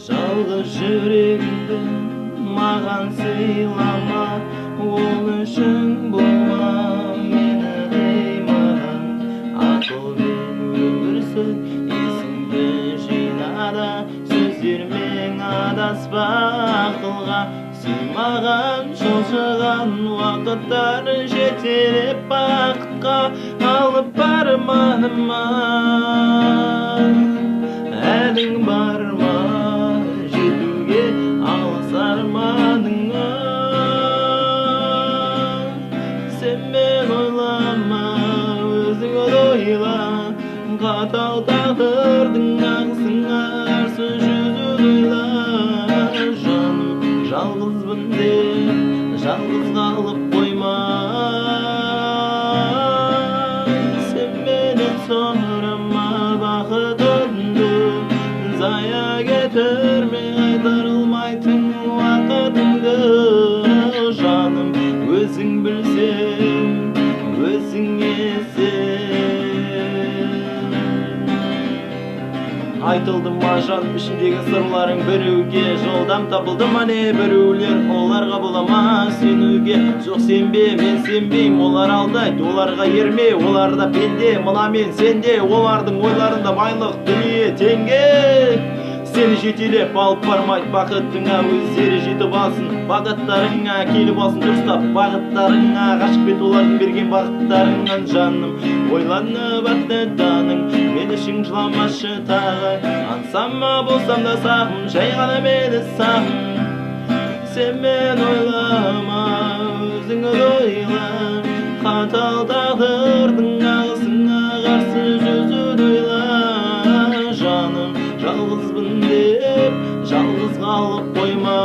Жалғыз жүрегімді маған сыйлама, ол үшін болма мені қимаған. Ақылмен өмір сүр, есіңді жина да, сөздермен адаспа ақылға. Сыймаған шошыған уақыттар жетелеп бақытқа алып бармадыма. Әлің бар ма жетуге алыс арманыңа? Сен мен ойлама, өзің ойла, қатал тағдырдың ағысына қарсы жүзуді ойла. Жаным, жалғызбын деп жалғыз қалып қойма. Сен менен сұрама бақытымды, зая кетірме қайтарылмайтын уақытыңды. Жаным, өзің білсең, өзің есең. Айтылды ма жаным ішіндегі сырларың, біреуге жолдам табылды ма не? Біреулер оларға болама сенуге. Жоқ сенбе, мен сенбейм, олар алдайды, оларға ерме, олар да пенде. Мына мен сенде, олардың ойларында байлық дүние теңге. Сені жетелеп алып бармайды бақытыңа, өздері жетіп алсын бағыттарыңа. Келіп алсын дұрыстап бағыттарыңа, ғашық бет олардың берген бағыттарыңнан. Жаным, ойланып атты таның, мен үшін жыламашы тағы. Ансама болсам да сағым, жай ғана мені сағым. Сен мен ойлама, өзің ойла, қатал тағдырдың ағысына қарсы жүзуді ойла. Жаным, жалғызбын деп жалғыз қалып қойма.